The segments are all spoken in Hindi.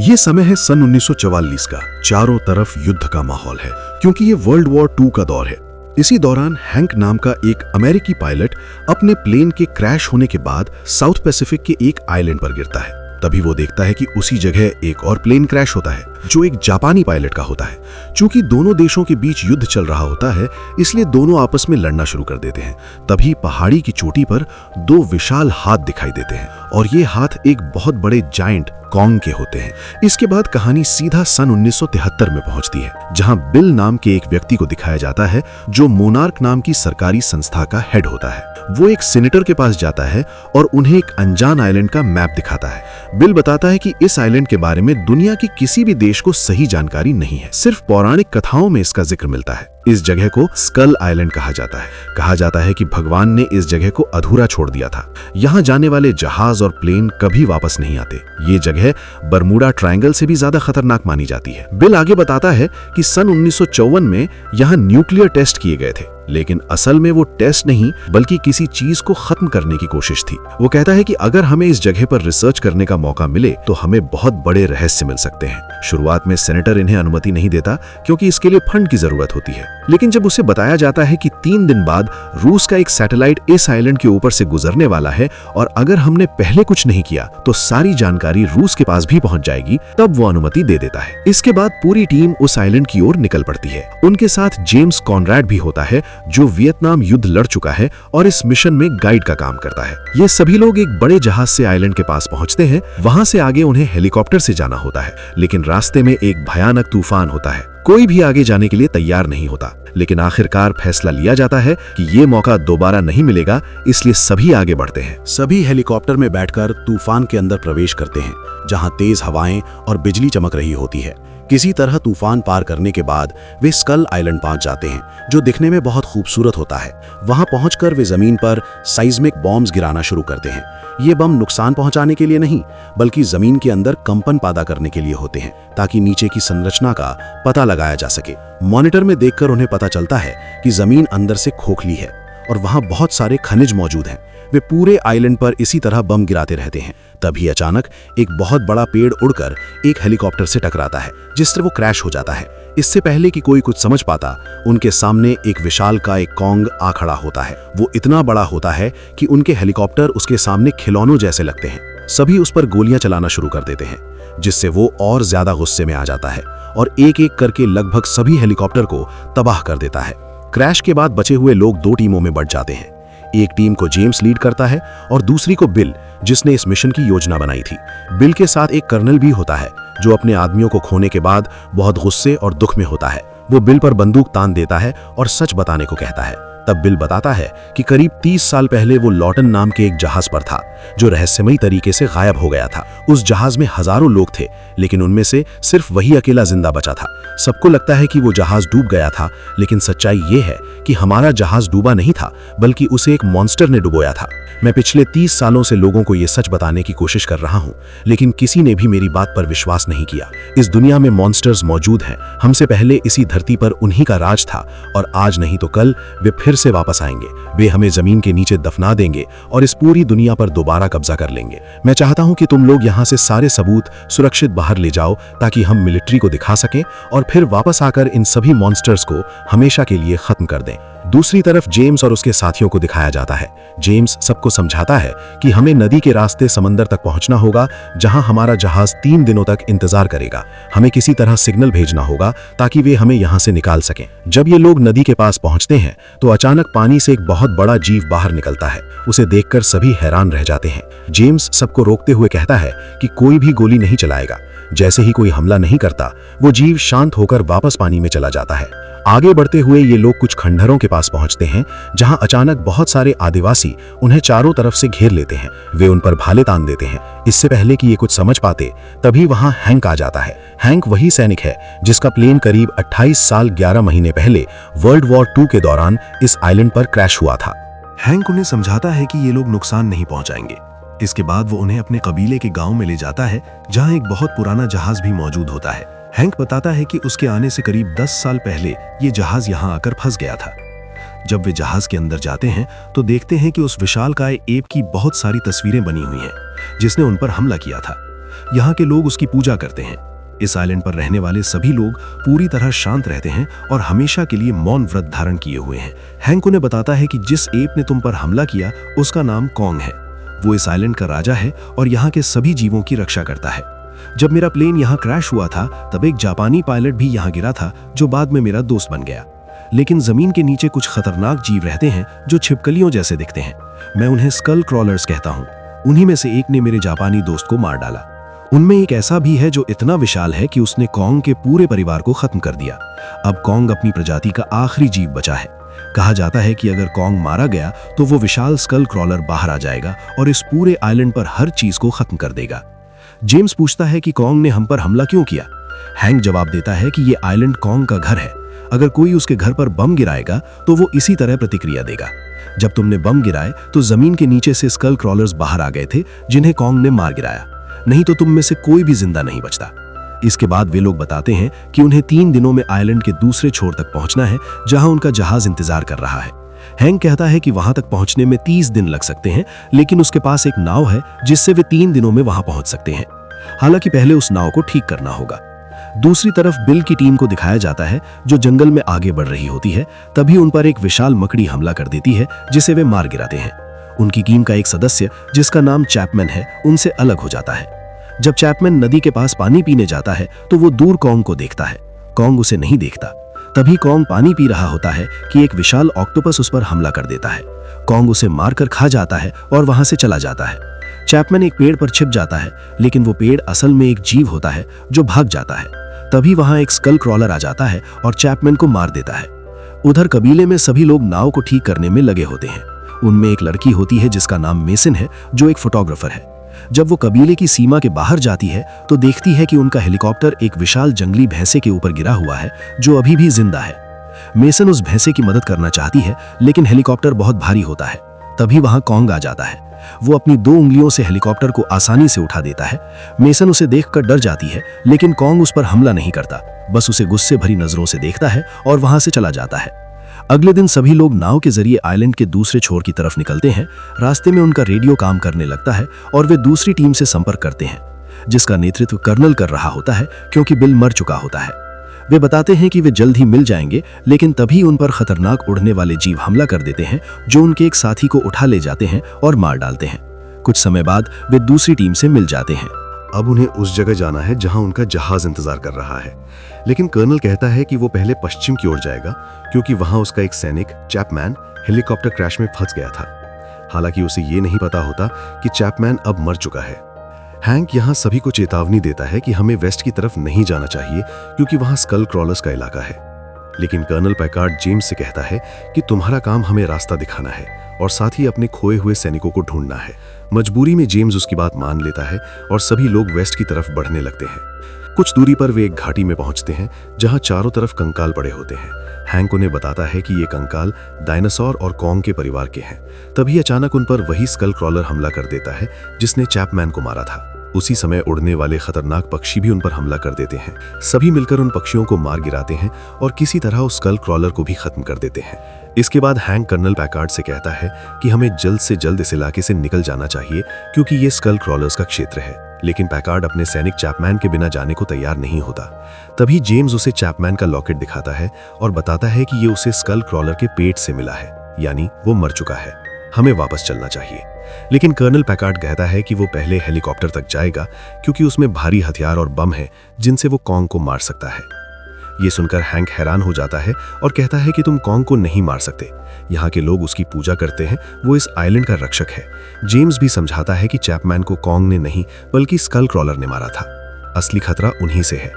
ये समय है सन 1944 का। चारों तरफ युद्ध का माहौल है क्योंकि ये वर्ल्ड वॉर 2 का दौर है। इसी दौरान हैंक नाम का एक अमेरिकी पायलट अपने प्लेन के क्रैश होने के बाद साउथ पैसिफिक के एक आइलैंड पर गिरता है। तभी वो देखता है कि उसी जगह एक और प्लेन क्रैश होता है जो एक जापानी पायलट का होता है। चूंकि दोनों देशों के बीच युद्ध चल रहा होता है, इसलिए दोनों आपस में लड़ना शुरू कर देते हैं। तभी पहाड़ी की चोटी पर दो विशाल हाथ दिखाई देते हैं और ये हाथ एक बहुत बड़े जायंट कॉन्ग के होते हैं। इसके बाद कहानी सीधा सन 1973 में पहुंचती है, जहां बिल नाम के एक व्यक्ति को दिखाया जाता है जो मोनार्क नाम की सरकारी संस्था का हेड होता है। वो एक सीनेटर के पास जाता है और उन्हें एक अनजान आइलैंड का मैप दिखाता है। बिल बताता है कि इस आइलैंड के बारे में दुनिया के किसी भी देश को सही जानकारी नहीं है, सिर्फ पौराणिक कथाओं में इसका जिक्र मिलता है। इस जगह को स्कल आइलैंड कहा जाता है कि भगवान ने इस जगह को अधूरा छोड़ दिया था। यहाँ जाने वाले जहाज और प्लेन कभी वापस नहीं आते। ये जगह बरमूडा ट्रायंगल से भी ज्यादा खतरनाक मानी जाती है। बिल आगे बताता है कि सन 1954 में यहाँ न्यूक्लियर टेस्ट किए गए थे, लेकिन असल में वो टेस्ट नहीं बल्कि किसी चीज को खत्म करने की कोशिश थी। वो कहता है कि अगर हमें इस जगह पर रिसर्च करने का मौका मिले तो हमें बहुत बड़े रहस्य मिल सकते हैं। शुरुआत में सेनेटर इन्हें अनुमति नहीं देता क्योंकि इसके लिए फंड की जरूरत होती है, लेकिन जब उसे बताया जाता है कि 3 दिन बाद रूस का एक सैटेलाइट इस आइलैंड के ऊपर से गुजरने वाला है और अगर हमने पहले कुछ नहीं किया तो सारी जानकारी रूस के पास भी पहुंच जाएगी, तब वो अनुमति दे देता है। इसके बाद पूरी टीम उस आइलैंड की ओर निकल पड़ती है। उनके साथ जेम्स कॉनराड भी होता है जो वियतनाम युद्ध लड़ चुका है और इस मिशन में गाइड का काम करता है। ये सभी लोग एक बड़े जहाज से आइलैंड के पास पहुंचते हैं। वहां से आगे उन्हें हेलीकॉप्टर से जाना होता है, लेकिन रास्ते में एक भयानक तूफान होता है। कोई भी आगे जाने के लिए तैयार नहीं होता, लेकिन आखिरकार फैसला लिया जाता है कि ये मौका दोबारा नहीं मिलेगा, इसलिए सभी आगे बढ़ते हैं। सभी हेलीकॉप्टर में बैठकर तूफान के अंदर प्रवेश करते हैं, जहां तेज हवाएं और बिजली चमक रही होती है। किसी तरह तूफान पार करने के बाद वे स्कल आइलैंड पहुंच जाते हैं, जो दिखने में बहुत खूबसूरत होता है। वहां पहुंचकर वे जमीन पर साइज्मिक बॉम्ब्स गिराना शुरू करते हैं। ये बम नुकसान पहुंचाने के लिए नहीं, बल्कि जमीन के अंदर कंपन पैदा करने के लिए होते हैं, ताकि नीचे की संरचना का पता लगाया जा सके। मॉनिटर में देखकर उन्हें पता चलता है कि जमीन अंदर से खोखली है और वहां बहुत सारे खनिज मौजूद हैं। वे पूरे आइलैंड पर इसी तरह बम गिराते रहते हैं। तभी अचानक एक बहुत बड़ा पेड़ उड़कर एक हेलीकॉप्टर से टकराता है, जिससे वो क्रैश हो जाता है। इससे पहले कि कोई कुछ समझ पाता, उनके सामने एक विशालकाय कॉन्ग आ खड़ा होता है। वो इतना बड़ा होता है कि उनके हेलीकॉप्टर उसके सामने खिलौनों जैसे लगते हैं। सभी उस पर गोलियां चलाना शुरू कर देते हैं, जिससे वो और ज्यादा गुस्से में आ जाता है और एक एक करके लगभग सभी हेलीकॉप्टर को तबाह कर देता है। क्रैश के बाद बचे हुए लोग 2 टीमों में बंट जाते हैं। एक टीम को जेम्स लीड करता है और दूसरी को बिल, जिसने इस मिशन की योजना बनाई थी। बिल के साथ एक कर्नल भी होता है जो अपने आदमियों को खोने के बाद बहुत गुस्से और दुख में होता है। वो बिल पर बंदूक तान देता है और सच बताने को कहता है। तब बिल बताता है कि करीब 30 साल पहले वो लॉटन नाम के एक जहाज पर था जो रहस्यमयी तरीके से गायब हो गया था। उस जहाज में हजारों लोग थे, लेकिन उनमें से सिर्फ वही अकेला जिंदा बचा था। सबको लगता है कि वो जहाज डूब गया था, लेकिन सच्चाई ये है कि हमारा जहाज डूबा नहीं था, बल्कि उसे एक मॉन्स्टर ने डुबोया था। मैं पिछले 30 सालों से लोगों को ये सच बताने की कोशिश कर रहा हूँ, लेकिन किसी ने भी मेरी बात पर विश्वास नहीं किया। इस दुनिया में मॉन्स्टर्स मौजूद हैं। हमसे पहले इसी धरती पर उन्हीं का राज था और आज नहीं तो कल वे फिर से वापस आएंगे। वे हमें जमीन के नीचे दफना देंगे और इस पूरी दुनिया पर दोबारा कब्जा कर लेंगे। मैं चाहता हूं कि तुम लोग यहां से सारे सबूत सुरक्षित बाहर ले जाओ, ताकि हम मिलिट्री को दिखा सकें और फिर वापस आकर इन सभी मॉन्स्टर्स को हमेशा के लिए खत्म कर दें। दूसरी तरफ जेम्स और उसके साथियों को दिखाया जाता है। जेम्स सबको समझाता है कि हमें नदी के रास्ते समंदर तक पहुंचना होगा, जहां हमारा जहाज 3 दिनों तक इंतजार करेगा। हमें किसी तरह सिग्नल भेजना होगा ताकि वे हमें यहां से निकाल सकें। जब ये लोग नदी के पास पहुंचते हैं तो अचानक पानी से एक बहुत बड़ा जीव बाहर निकलता है। उसे देखकर सभी हैरान रह जाते हैं। जेम्स सबको रोकते हुए कहता है कि कोई भी गोली नहीं चलाएगा। जैसे ही कोई हमला नहीं करता, वो जीव शांत होकर वापस पानी में चला जाता है। आगे बढ़ते हुए ये लोग कुछ खंडहरों के पास पहुंचते हैं, जहां अचानक बहुत सारे आदिवासी उन्हें चारों तरफ से घेर लेते हैं। वे उन पर भाले तान देते हैं। इससे पहले कि ये कुछ समझ पाते, तभी वहां हैंक आ जाता है। हैंक वही सैनिक है जिसका प्लेन करीब 28 साल 11 महीने पहले वर्ल्ड वॉर 2 के दौरान इस आइलैंड पर क्रैश हुआ था। हैंक उन्हें समझाता है कि ये लोग नुकसान नहीं पहुंचाएंगे। इसके बाद वो उन्हें अपने कबीले के गांव में ले जाता है, जहां एक बहुत पुराना जहाज भी मौजूद होता है। हैंक बताता है कि उसके आने से करीब 10 साल पहले ये जहाज यहां आकर फंस गया था। जब वे जहाज के अंदर जाते हैं तो देखते हैं कि उस विशालकाय एप की बहुत सारी तस्वीरें बनी हुई हैं, जिसने उन पर हमला किया था। यहाँ के लोग उसकी पूजा करते हैं। इस आइलैंड पर रहने वाले सभी लोग पूरी तरह शांत रहते हैं और हमेशा के लिए मौन व्रत धारण किए हुए हैं। हैंक उन्हें बताता है कि जिस एप ने तुम पर हमला किया उसका नाम कॉन्ग है। वो इस आइलैंड का राजा है और यहाँ के सभी जीवों की रक्षा करता है। जब मेरा प्लेन यहाँ क्रैश हुआ था तब एक जापानी पायलट भी यहाँ गिरा था जो बाद में मेरा दोस्त बन गया। लेकिन जमीन के नीचे कुछ खतरनाक जीव रहते हैं जो छिपकलियों जैसे दिखते हैं। मैं उन्हें स्कल क्रॉलर्स कहता हूँ। उन्हीं में से एक ने मेरे जापानी दोस्त को मार डाला। उनमें एक ऐसा भी है जो इतना विशाल है कि उसने कॉन्ग के पूरे परिवार को खत्म कर दिया। अब कॉन्ग अपनी प्रजाति का आखिरी जीव बचा है। कहा जाता है कि अगर कॉन्ग मारा गया तो वो विशाल स्कल क्रॉलर बाहर आ जाएगा और इस पूरे आइलैंड पर हर चीज को खत्म कर देगा। जेम्स पूछता है कि कॉन्ग ने हम पर हमला क्यों किया। हैंक जवाब देता है कि ये आइलैंड कॉन्ग का घर है। अगर कोई उसके घर पर बम गिराएगा तो वो इसी तरह प्रतिक्रिया देगा। जब तुमने बम गिराए तो जमीन के नीचे से स्कल क्रॉलर्स बाहर आ गए थे जिन्हें कॉन्ग ने मार गिराया, नहीं तो तुम में से कोई भी जिंदा नहीं बचता। इसके बाद वे लोग बताते हैं कि उन्हें 3 दिनों में आइलैंड के दूसरे छोर तक पहुंचना है जहां उनका जहाज इंतजार कर रहा है। हैंक कहता है कि वहां तक पहुंचने में 30 दिन लग सकते हैं, लेकिन उसके पास एक नाव है जिससे वे 3 दिनों में वहां पहुंच सकते हैं। हालांकि पहले उस नाव को ठीक करना होगा। दूसरी तरफ बिल की टीम को दिखाया जाता है जो जंगल में आगे बढ़ रही होती है। तभी उन पर एक विशाल मकड़ी हमला कर देती है जिसे वे मार गिराते हैं। उनकी टीम का एक सदस्य जिसका नाम चैपमैन है उनसे अलग हो जाता है। जब चैपमैन नदी के पास पानी पीने जाता है तो वो दूर कॉन्ग को देखता है। कॉन्ग उसे नहीं देखता। तभी कॉन्ग पानी पी रहा होता है कि एक विशाल ऑक्टोपस उस पर हमला कर देता है। कॉन्ग उसे मारकर खा जाता है और वहां से चला जाता है। चैपमैन एक पेड़ पर छिप जाता है, लेकिन वो पेड़ असल में एक जीव होता है जो भाग जाता है। तभी वहां एक स्कल क्रॉलर आ जाता है और चैपमैन को मार देता है। उधर कबीले में सभी लोग नाव को ठीक करने में लगे होते हैं। उनमें एक लड़की होती है जिसका नाम मेसन है जो एक फोटोग्राफर है। जब वो कबीले की सीमा के बाहर जाती है तो देखती है कि उनका हेलीकॉप्टर एक विशाल जंगली भैंसे के ऊपर गिरा हुआ है जो अभी भी जिंदा है। मेसन उस भैंसे की मदद करना चाहती है, लेकिन हेलीकॉप्टर बहुत भारी होता है। तभी वहां कॉन्ग आ जाता है। वो अपनी 2 उंगलियों से हेलीकॉप्टर को आसानी से उठा देता है। मेसन उसे देखकर डर जाती है, लेकिन कॉन्ग उस पर हमला नहीं करता, बस उसे गुस्से भरी नजरों से देखता है और वहां से चला जाता है। अगले दिन सभी लोग नाव के जरिए आइलैंड के दूसरे छोर की तरफ निकलते हैं। रास्ते में उनका रेडियो काम करने लगता है और वे दूसरी टीम से संपर्क करते हैं, जिसका नेतृत्व कर्नल कर रहा होता है क्योंकि बिल मर चुका होता है। वे बताते हैं कि वे जल्द ही मिल जाएंगे, लेकिन तभी उन पर खतरनाक उड़ने वाले जीव हमला कर देते हैं जो उनके एक साथी को उठा ले जाते हैं और मार डालते हैं। कुछ समय बाद वे दूसरी टीम से मिल जाते हैं। अब उन्हें उस जगह जाना है जहां उनका जहाज इंतजार कर रहा है, लेकिन कर्नल कहता है कि वो पहले पश्चिम की ओर जाएगा क्योंकि वहां उसका एक सैनिक चैपमैन हेलीकॉप्टर क्रैश में फंस गया था। हालांकि उसे ये नहीं पता होता कि चैपमैन अब मर चुका है। हैंक यहाँ सभी को चेतावनी देता है कि हमें वेस्ट की तरफ नहीं जाना चाहिए क्योंकि वहां स्कल क्रॉलर्स का इलाका है। लेकिन कर्नल पैकार्ड जेम्स से कहता है कि तुम्हारा काम हमें रास्ता दिखाना है और साथ ही अपने खोए हुए सैनिकों को ढूंढना है। मजबूरी में जेम्स उसकी बात मान लेता है और सभी लोग वेस्ट की तरफ बढ़ने लगते हैं। कुछ दूरी पर वे एक घाटी में पहुंचते हैं जहां चारों तरफ कंकाल पड़े होते हैं। हैंक उन्हें बताता है कि ये कंकाल डायनासोर और कॉन्ग के परिवार के हैं। तभी अचानक उन पर वही स्कल क्रॉलर हमला कर देता है जिसने चैपमैन को मारा था। उसी समय उड़ने वाले खतरनाक पक्षी भी उन पर हमला कर देते हैं। सभी मिलकर उन पक्षियों को मार गिराते हैं और किसी तरह उस स्कल क्रॉलर को भी खत्म कर देते हैं। इसके बाद हैंक कर्नल पैकार्ड से कहता है कि हमें जल्द से जल्द इस इलाके से निकल जाना चाहिए क्योंकि ये स्कल क्रॉलर्स का क्षेत्र है। लेकिन पैकार्ड अपने सैनिक चैपमैन के बिना जाने को तैयार नहीं होता। तभी जेम्स उसे चैपमैन का लॉकेट दिखाता है और बताता है कि ये उसे स्कल क्रॉलर के पेट से मिला है, यानी वो मर चुका है। हमें वापस चलना चाहिए। लेकिन कर्नल पैकार्ड कहता है कि वो पहले हेलीकॉप्टर तक जाएगा क्योंकि उसमें भारी हथियार और बम है जिनसे वो कॉन्ग को मार सकता है। ये सुनकर हैंक हैरान हो जाता है और कहता है कि तुम कॉन्ग को नहीं मार सकते। यहाँ के लोग उसकी पूजा करते हैं, वो इस आइलैंड का रक्षक है। जेम्स भी समझाता है कि चैपमैन को कॉन्ग ने नहीं बल्कि स्कल क्रॉलर ने मारा था। असली खतरा उन्हीं से है।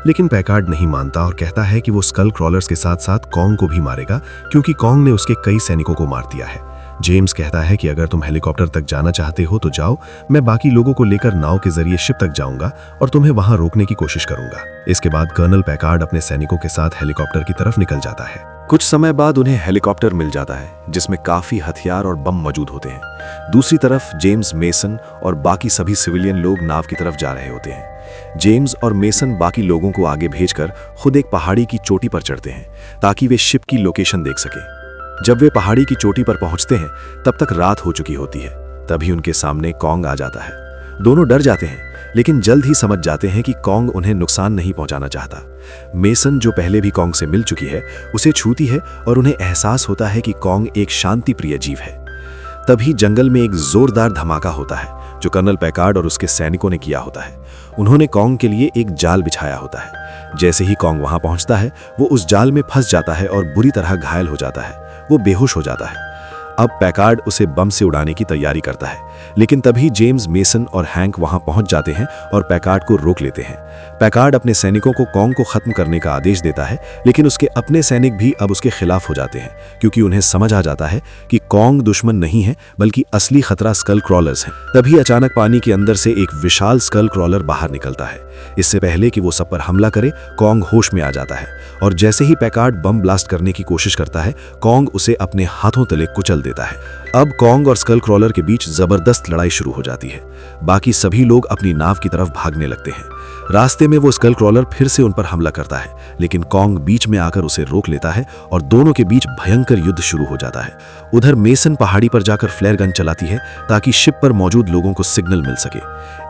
लेकिन पैकार्ड नहीं मानता और कहता है कि वो स्कल क्रॉलर्स के साथ साथ कॉन्ग को भी मारेगा क्योंकि कॉन्ग ने उसके कई सैनिकों को मार दिया है। जेम्स कहता है कि अगर तुम हेलीकॉप्टर तक जाना चाहते हो तो जाओ, मैं बाकी लोगों को लेकर नाव के जरिए शिप तक जाऊंगा और तुम्हें वहां रोकने की कोशिश करूंगा। इसके बाद कर्नल पैकार्ड अपने सैनिकों के साथ हेलीकॉप्टर की तरफ निकल जाता है। कुछ समय बाद उन्हें हेलीकॉप्टर मिल जाता है जिसमें काफी हथियार और बम मौजूद होते हैं। दूसरी तरफ जेम्स, मेसन और बाकी सभी सिविलियन लोग नाव की तरफ जा रहे होते हैं। जेम्स और मेसन बाकी लोगों को आगे भेजकर खुद एक पहाड़ी की चोटी पर चढ़ते हैं ताकि वे शिप की लोकेशन देख सके। जब वे पहाड़ी की चोटी पर पहुंचते हैं तब तक रात हो चुकी होती है। तभी उनके सामने कॉन्ग आ जाता है। दोनों डर जाते हैं, लेकिन जल्द ही समझ जाते हैं कि कॉन्ग उन्हें नुकसान नहीं पहुंचाना चाहता। मेसन, जो पहले भी कॉन्ग से मिल चुकी है, उसे छूती है और उन्हें एहसास होता है कि कॉन्ग एक शांति प्रिय जीव है। तभी जंगल में एक जोरदार धमाका होता है जो कर्नल पैकार्ड और उसके सैनिकों ने किया होता है। उन्होंने कॉन्ग के लिए एक जाल बिछाया होता है। जैसे ही कॉन्ग वहां पहुंचता है, वो उस जाल में फंस जाता है और बुरी तरह घायल हो जाता है। वो बेहोश हो जाता है। अब पैकार्ड उसे बम से उड़ाने की तैयारी करता है, लेकिन तभी जेम्स, मेसन और हैंक वहां पहुंच जाते हैं और पैकार्ड को रोक लेते हैं। पैकार्ड अपने सैनिकों को कॉन्ग को खत्म करने का आदेश देता है, लेकिन उसके अपने सैनिक भी अब उसके खिलाफ हो जाते हैं, क्योंकि उन्हें समझ आ जाता है कि कॉन्ग दुश्मन नहीं है बल्कि असली खतरा स्कल क्रॉलर्स हैं। तभी अचानक पानी के अंदर से एक विशाल स्कल क्रॉलर बाहर निकलता है। इससे पहले कि वो सब पर हमला करे, कॉन्ग होश में आ जाता है और जैसे ही पैकार्ड बम ब्लास्ट करने की कोशिश करता है, कॉन्ग उसे अपने हाथों तले कुचल देता है। अब कॉन्ग और स्कल क्रॉलर के बीच जबरदस्त लड़ाई शुरू हो जाती है। बाकी सभी लोग अपनी नाव की तरफ भागने लगते हैं। रास्ते में वो स्कल क्रॉलर फिर से उन पर हमला करता है, लेकिन कॉन्ग बीच में आकर उसे रोक लेता है और दोनों के बीच भयंकर युद्ध शुरू हो जाता है। उधर मेसन पहाड़ी पर जाकर फ्लेयर गन चलाती है ताकि शिप पर मौजूद लोगों को सिग्नल मिल सके।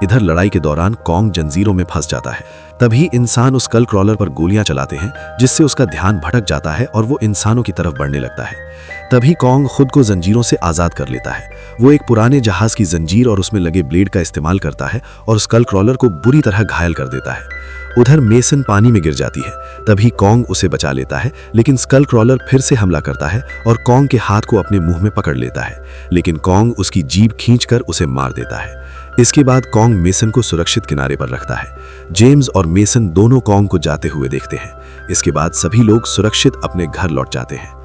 इधर लड़ाई के दौरान कॉन्ग जंजीरों में फंस जाता है। तभी इंसान उस स्कल क्रॉलर पर गोलियां चलाते हैं, जिससे उसका ध्यान भटक जाता है और वो इंसानों की तरफ बढ़ने लगता है। तभी कॉन्ग खुद को जंजीरों से आजाद कर लेता है। वो एक पुराने जहाज की जंजीर और उसमें लगे ब्लेड का इस्तेमाल करता है और स्कल क्रॉलर को बुरी तरह घायल कर देता है। उधर मेसन पानी में गिर जाती है। तभी कॉन्ग उसे बचा लेता है, लेकिन स्कल क्रॉलर फिर से हमला करता है और कॉन्ग के हाथ को अपने मुंह में पकड़ लेता है, लेकिन कॉन्ग उसकी जीभ खींचकर उसे मार देता है। इसके बाद कॉन्ग मेसन को सुरक्षित किनारे पर रखता है। जेम्स और मेसन दोनों कॉन्ग को जाते हुए देखते हैं। इसके बाद सभी लोग सुरक्षित अपने घर लौट जाते हैं।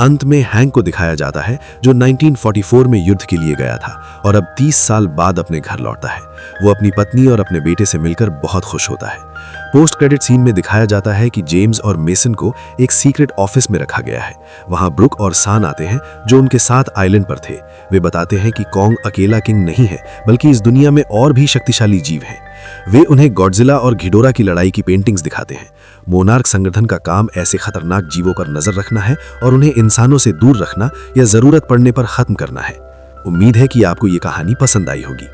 अंत में हैंक को दिखाया जाता है, जो 1944 में युद्ध के लिए गया था और अब 30 साल बाद अपने घर लौटता है। वो अपनी पत्नी और अपने बेटे से मिलकर बहुत खुश होता है। पोस्ट क्रेडिट सीन में दिखाया जाता है कि जेम्स और मेसन को एक सीक्रेट ऑफिस में रखा गया है। वहां ब्रुक और सान आते हैं, जो उनके साथ आइलैंड पर थे। वे बताते हैं कि कॉन्ग अकेला किंग नहीं है, बल्कि इस दुनिया में और भी शक्तिशाली जीव हैं। वे उन्हें गॉडजिला और घिडोरा की लड़ाई की पेंटिंग्स दिखाते हैं। मोनार्क संगठन का काम ऐसे खतरनाक जीवों पर नजर रखना है और उन्हें इंसानों से दूर रखना या जरूरत पड़ने पर खत्म करना है। उम्मीद है कि आपको ये कहानी पसंद आई होगी।